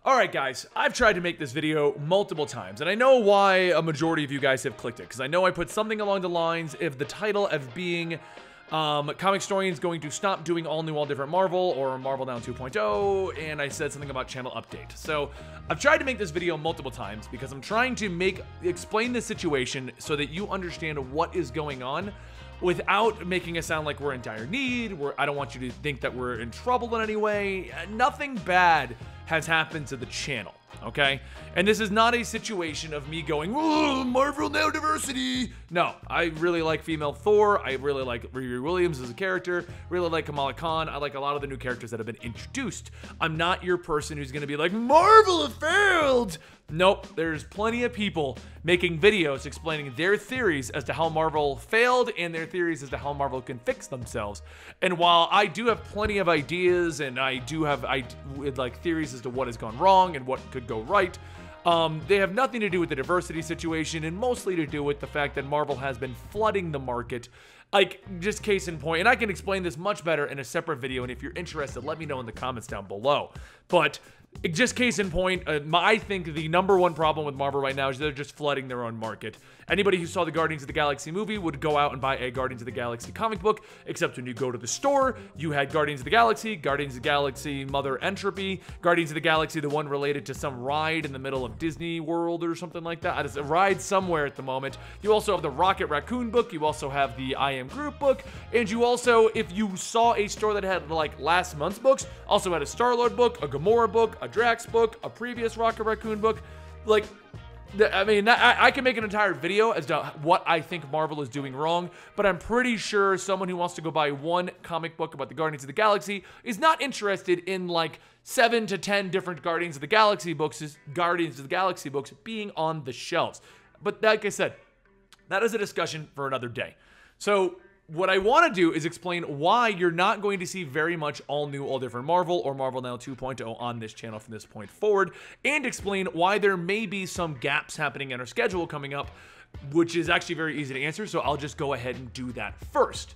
Alright guys, I've tried to make this video multiple times, and I know why a majority of you guys have clicked it, because I know I put something along the lines of the title of being Comicstorian's going to stop doing all new, all different Marvel, or Marvel Now 2.0, and I said something about channel update. So, I've tried to make this video multiple times, because I'm trying to explain the situation so that you understand what is going on, without making it sound like we're in dire need, I don't want you to think that we're in trouble in any way. Nothing bad has happened to the channel, okay? And this is not a situation of me going, "Oh, Marvel Now diversity." No, I really like female Thor. I really like Riri Williams as a character. Really like Kamala Khan. I like a lot of the new characters that have been introduced. I'm not your person who's gonna be like, "Marvel has failed." Nope, there's plenty of people making videos explaining their theories as to how Marvel failed and their theories as to how Marvel can fix themselves. And while I do have plenty of ideas and I do have theories as to what has gone wrong and what could go right, they have nothing to do with the diversity situation and mostly to do with the fact that Marvel has been flooding the market. Like, just case in point, and I can explain this much better in a separate video, and if you're interested, let me know in the comments down below. But just case in point, I think the #1 problem with Marvel right now is they're just flooding their own market. Anybody who saw the Guardians of the Galaxy movie would go out and buy a Guardians of the Galaxy comic book, except when you go to the store, you had Guardians of the Galaxy Mother Entropy, Guardians of the Galaxy, the one related to some ride in the middle of Disney World or something like that. It's a ride somewhere at the moment. You also have the Rocket Raccoon book, you also have the I Am Groot book, and you also, if you saw a store that had like last month's books, also had a Star-Lord book, a Gamora book, a Drax book, a previous Rocket Raccoon book. Like, I mean, I can make an entire video as to what I think Marvel is doing wrong, but I'm pretty sure someone who wants to go buy one comic book about the Guardians of the Galaxy is not interested in like 7 to 10 different Guardians of the Galaxy books being on the shelves. But like I said, that is a discussion for another day. So what I want to do is explain why you're not going to see very much all new, all different Marvel or Marvel Now 2.0 on this channel from this point forward, and explain why there may be some gaps happening in our schedule coming up, which is actually very easy to answer, so I'll just go ahead and do that first.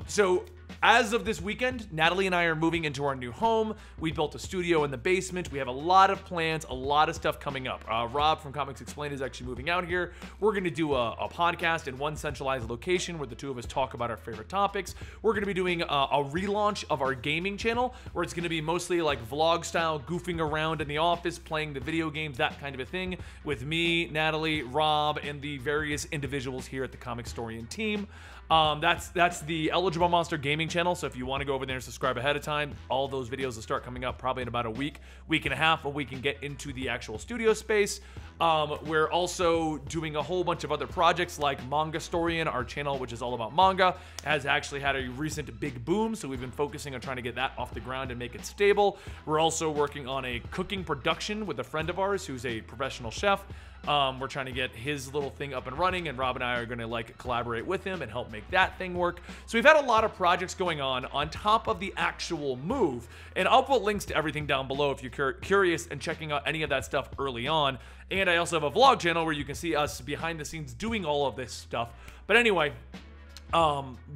So as of this weekend, Natalie and I are moving into our new home. We built a studio in the basement. We have a lot of plans, a lot of stuff coming up. Rob from Comics Explained is actually moving out here. We're going to do a podcast in one centralized location where the two of us talk about our favorite topics. We're going to be doing a relaunch of our gaming channel, where it's going to be mostly like vlog style, goofing around in the office, playing the video games, that kind of a thing, with me, Natalie, Rob, and the various individuals here at the Comicstorian team. That's the Eligible Monster Gaming channel, so if you want to go over there and subscribe ahead of time, all those videos will start coming up probably in about a week and a half, where we can get into the actual studio space. We're also doing a whole bunch of other projects like Mangastorian, our channel, which is all about manga, has actually had a recent big boom, so we've been focusing on trying to get that off the ground and make it stable. We're also working on a cooking production with a friend of ours who's a professional chef. We're trying to get his little thing up and running, and Rob and I are going to like collaborate with him and help make that thing work. So we've had a lot of projects going on top of the actual move, and I'll put links to everything down below if you're curious and checking out any of that stuff early on. And I also have a vlog channel where you can see us behind the scenes doing all of this stuff. But anyway,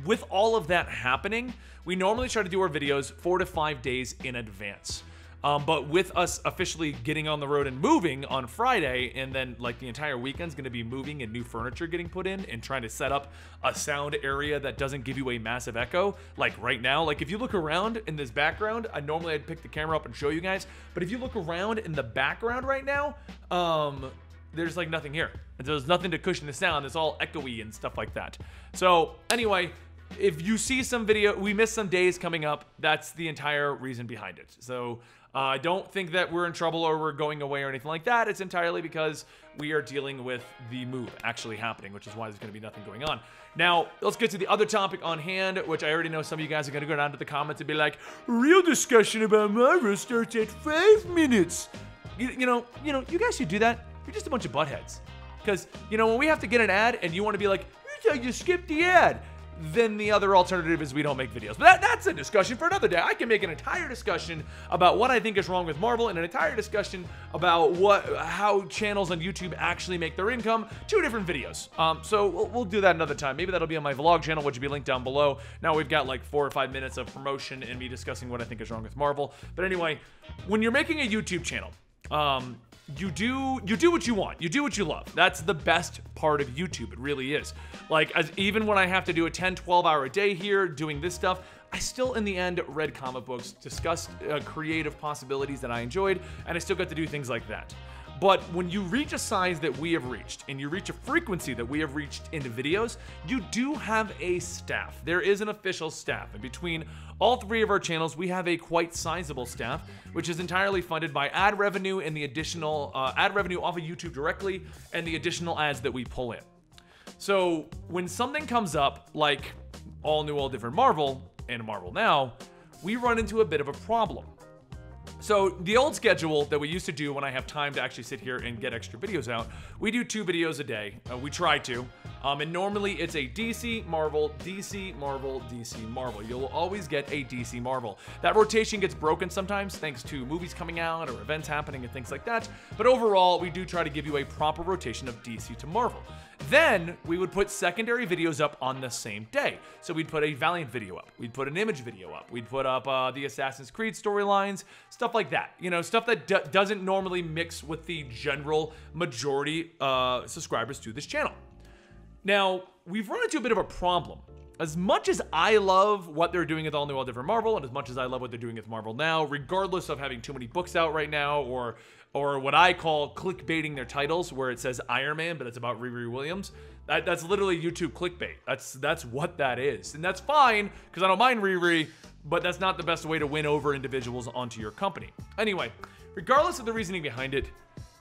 with all of that happening, we normally try to do our videos 4 to 5 days in advance. But with us officially getting on the road and moving on Friday, and then like the entire weekend's going to be moving and new furniture getting put in and trying to set up a sound area that doesn't give you a massive echo. Like right now, like if you look around in this background, normally I'd pick the camera up and show you guys, but if you look around in the background right now, there's like nothing here. There's nothing to cushion the sound. It's all echoey and stuff like that. So anyway, if you see some video, we missed some days coming up, that's the entire reason behind it. So I don't think that we're in trouble or we're going away or anything like that. It's entirely because we are dealing with the move actually happening, which is why there's going to be nothing going on. Now, let's get to the other topic on hand, which I already know some of you guys are going to go down to the comments and be like, real discussion about Marvel starts at 5 minutes. You know, you guys should do that. You're just a bunch of buttheads. Because, you know, when we have to get an ad and you want to be like, you skipped the ad, then the other alternative is we don't make videos. But that's a discussion for another day. I can make an entire discussion about what I think is wrong with Marvel and an entire discussion about how channels on YouTube actually make their income. 2 different videos. So we'll do that another time. Maybe that'll be on my vlog channel, which will be linked down below. Now we've got like 4 or 5 minutes of promotion and me discussing what I think is wrong with Marvel. But anyway, when you're making a YouTube channel, you do what you want. You do what you love. That's the best part of YouTube. It really is. Like, even when I have to do a 10, 12-hour a day here doing this stuff, I still, in the end, read comic books, discussed creative possibilities that I enjoyed, and I still got to do things like that. But when you reach a size that we have reached, and you reach a frequency that we have reached into videos, you do have a staff. There is an official staff, and between all three of our channels, we have a quite sizable staff, which is entirely funded by ad revenue and the additional ad revenue off of YouTube directly, and the additional ads that we pull in. So when something comes up, like all new, all different Marvel, and Marvel Now, we run into a bit of a problem. So the old schedule that we used to do when I have time to actually sit here and get extra videos out, we do 2 videos a day. We try to. And normally it's a DC, Marvel, DC, Marvel, DC, Marvel. You'll always get a DC Marvel. That rotation gets broken sometimes thanks to movies coming out or events happening and things like that. But overall, we do try to give you a proper rotation of DC to Marvel. Then we would put secondary videos up on the same day. So we'd put a Valiant video up. We'd put an Image video up. We'd put up the Assassin's Creed storylines, stuff like that. You know, stuff that doesn't normally mix with the general majority subscribers to this channel. Now, we've run into a bit of a problem. As much as I love what they're doing with All New, All Different Marvel, and as much as I love what they're doing with Marvel Now, regardless of having too many books out right now, or what I call clickbaiting their titles, where it says Iron Man, but it's about Riri Williams. That's literally YouTube clickbait. That's what that is. And that's fine, because I don't mind Riri, but that's not the best way to win over individuals onto your company. Anyway, regardless of the reasoning behind it,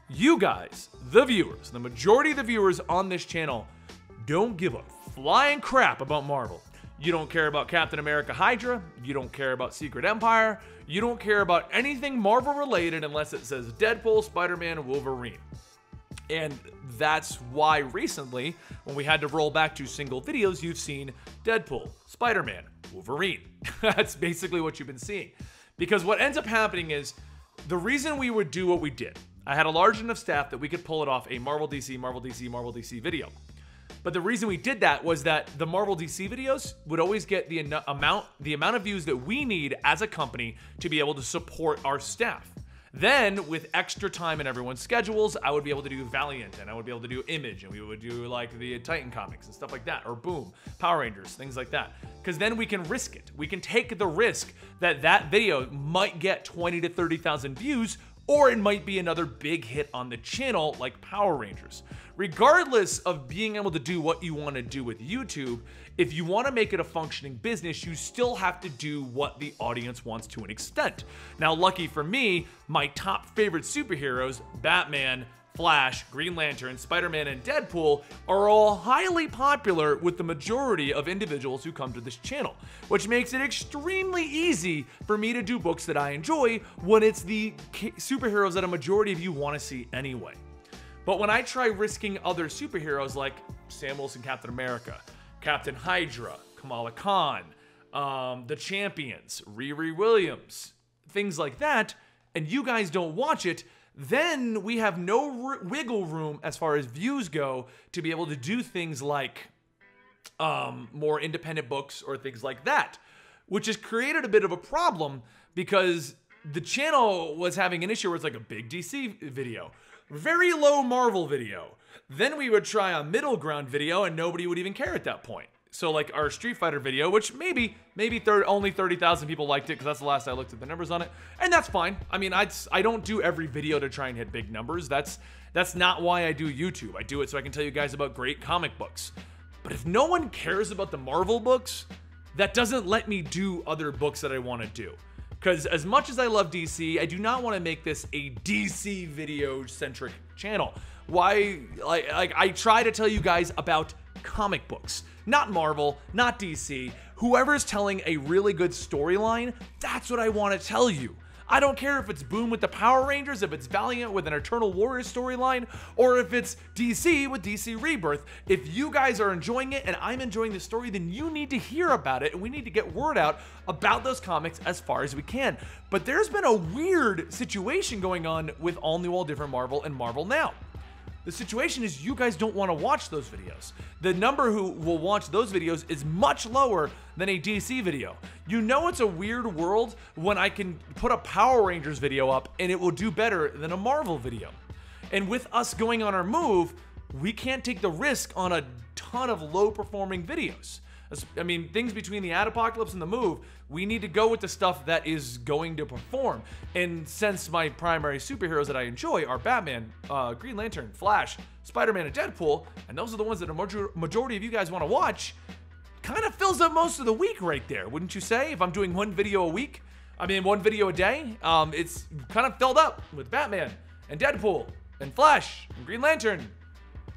you guys, the viewers, the majority of the viewers on this channel, don't give a flying crap about Marvel. You don't care about Captain America Hydra, you don't care about Secret Empire, you don't care about anything Marvel related unless it says Deadpool, Spider-Man, Wolverine. And that's why recently, when we had to roll back to single videos, you've seen Deadpool, Spider-Man, Wolverine. That's basically what you've been seeing. Because what ends up happening is, the reason we would do what we did, I had a large enough staff that we could pull it off a Marvel DC, Marvel DC, Marvel DC video. But the reason we did that was that the Marvel DC videos would always get the amount of views that we need as a company to be able to support our staff. Then, with extra time in everyone's schedules, I would be able to do Valiant, and I would be able to do Image, and we would do like the Titan comics and stuff like that, or Boom, Power Rangers, things like that. Because then we can risk it. We can take the risk that that video might get 20 to 30,000 views, or it might be another big hit on the channel like Power Rangers. Regardless of being able to do what you want to do with YouTube, if you want to make it a functioning business, you still have to do what the audience wants to an extent. Now, lucky for me, my top favorite superheroes, Batman, Flash, Green Lantern, Spider-Man, and Deadpool, are all highly popular with the majority of individuals who come to this channel, which makes it extremely easy for me to do books that I enjoy when it's the superheroes that a majority of you want to see anyway. But when I try risking other superheroes like Sam Wilson, Captain America, Captain Hydra, Kamala Khan, the Champions, Riri Williams, things like that, and you guys don't watch it, then we have no wiggle room as far as views go to be able to do things like more independent books or things like that, which has created a bit of a problem because the channel was having an issue where it's like a big DC video, very low Marvel video. Then we would try a middle ground video and nobody would even care at that point. So like our Street Fighter video, which maybe only 30,000 people liked it because that's the last I looked at the numbers on it. And that's fine. I mean, I don't do every video to try and hit big numbers. That's not why I do YouTube. I do it so I can tell you guys about great comic books. But if no one cares about the Marvel books, that doesn't let me do other books that I want to do. Because as much as I love DC, I do not want to make this a DC video-centric channel. Why? Like I try to tell you guys about comic books, not Marvel, not DC. Whoever's telling a really good storyline, that's what I want to tell you. I don't care if it's Boom with the Power Rangers, if it's Valiant with an Eternal Warriors storyline, or if it's DC with DC Rebirth. If you guys are enjoying it and I'm enjoying the story, then you need to hear about it and we need to get word out about those comics as far as we can. But there's been a weird situation going on with All New, All Different Marvel and Marvel Now. The situation is you guys don't want to watch those videos. The number who will watch those videos is much lower than a DC video. You know it's a weird world when I can put a Power Rangers video up and it will do better than a Marvel video. And with us going on our move, we can't take the risk on a ton of low-performing videos. I mean, things between the Ad Apocalypse and the move, we need to go with the stuff that is going to perform. And since my primary superheroes that I enjoy are Batman, Green Lantern, Flash, Spider-Man, and Deadpool, and those are the ones that a majority of you guys want to watch, kind of fills up most of the week right there, wouldn't you say? If I'm doing one video a week, I mean one video a day, it's kind of filled up with Batman and Deadpool and Flash and Green Lantern.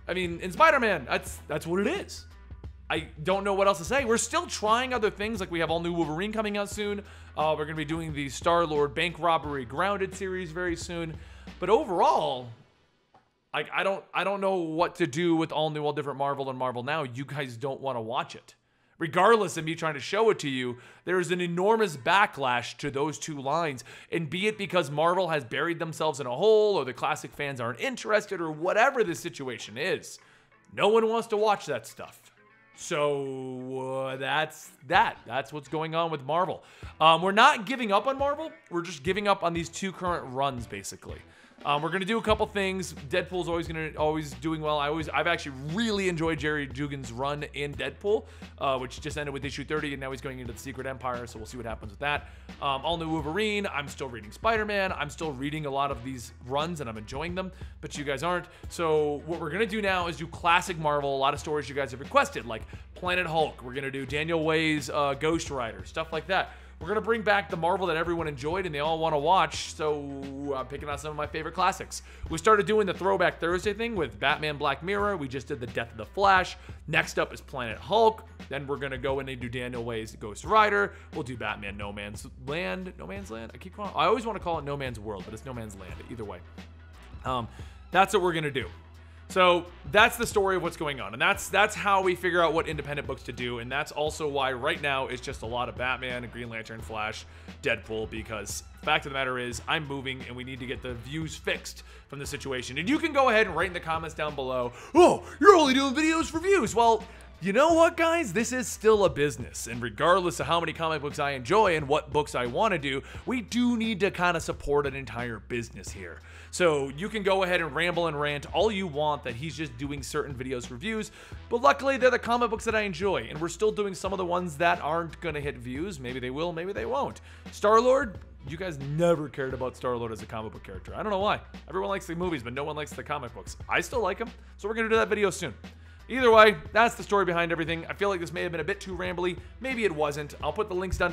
I mean, and Spider-Man, that's what it is. I don't know what else to say. We're still trying other things, like we have all new Wolverine coming out soon. We're going to be doing the Star-Lord Bank Robbery Grounded series very soon. But overall, I don't know what to do with all new, all different Marvel and Marvel Now. You guys don't want to watch it. Regardless of me trying to show it to you, there's an enormous backlash to those two lines. And be it because Marvel has buried themselves in a hole, or the classic fans aren't interested, or whatever the situation is, no one wants to watch that stuff. So that's what's going on with Marvel. We're not giving up on Marvel. We're just giving up on these two current runs, basically. We're gonna do a couple things. Deadpool's always doing well. I've actually really enjoyed Jerry Dugan's run in Deadpool, which just ended with issue 30, and now he's going into the Secret Empire. So we'll see what happens with that. All new Wolverine. I'm still reading Spider-Man. I'm still reading a lot of these runs, and I'm enjoying them. But you guys aren't. So what we're gonna do now is do classic Marvel. A lot of stories you guys have requested, like Planet Hulk. We're gonna do Daniel Way's Ghost Rider, stuff like that. We're going to bring back the Marvel that everyone enjoyed and they all want to watch, so I'm picking out some of my favorite classics. We started doing the Throwback Thursday thing with Batman Black Mirror. We just did the Death of the Flash. Next up is Planet Hulk. Then we're going to go in and do Daniel Way's Ghost Rider. We'll do Batman No Man's Land. No Man's Land? I always want to call it No Man's World, but it's No Man's Land. Either way. That's what we're going to do. So that's the story of what's going on, and that's how we figure out what independent books to do, and that's also why right now it's just a lot of Batman and Green Lantern, Flash, Deadpool, because the fact of the matter is I'm moving and we need to get the views fixed from the situation. And you can go ahead and write in the comments down below, oh, you're only doing videos for views. Well, you know what, guys? This is still a business, and regardless of how many comic books I enjoy and what books I want to do, we do need to kind of support an entire business here. So you can go ahead and ramble and rant all you want that he's just doing certain videos for views, but luckily they're the comic books that I enjoy, and we're still doing some of the ones that aren't going to hit views. Maybe they will, maybe they won't. Star-Lord, you guys never cared about Star-Lord as a comic book character. I don't know why. Everyone likes the movies, but no one likes the comic books. I still like them, so we're going to do that video soon. Either way, that's the story behind everything. I feel like this may have been a bit too rambly. Maybe it wasn't. I'll put the links down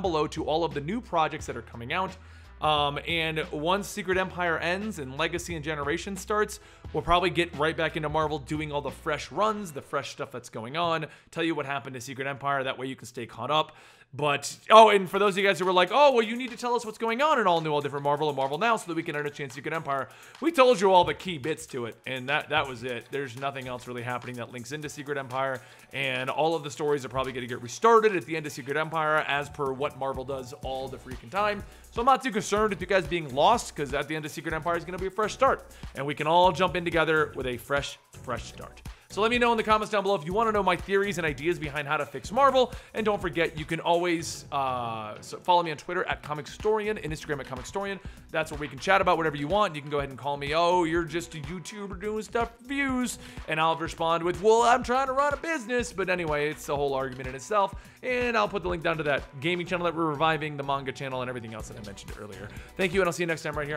below to all of the new projects that are coming out. And once Secret Empire ends and Legacy and Generation starts, we'll probably get right back into Marvel doing all the fresh runs, the fresh stuff that's going on, tell you what happened to Secret Empire. That way you can stay caught up. But, oh, and for those of you guys who were like, oh, well, you need to tell us what's going on in all new, all different Marvel and Marvel Now so that we can understand Secret Empire. We told you all the key bits to it, and that was it. There's nothing else really happening that links into Secret Empire, and all of the stories are probably going to get restarted at the end of Secret Empire as per what Marvel does all the freaking time. So I'm not too concerned with you guys being lost, because at the end of Secret Empire is going to be a fresh start, and we can all jump in together with a fresh start. So let me know in the comments down below if you want to know my theories and ideas behind how to fix Marvel. And don't forget, you can always follow me on Twitter at Comicstorian and Instagram at Comicstorian. That's where we can chat about whatever you want. You can go ahead and call me, oh, you're just a YouTuber doing stuff for views. And I'll respond with, well, I'm trying to run a business. But anyway, it's a whole argument in itself. And I'll put the link down to that gaming channel that we're reviving, the manga channel, and everything else that I mentioned earlier. Thank you, and I'll see you next time right here.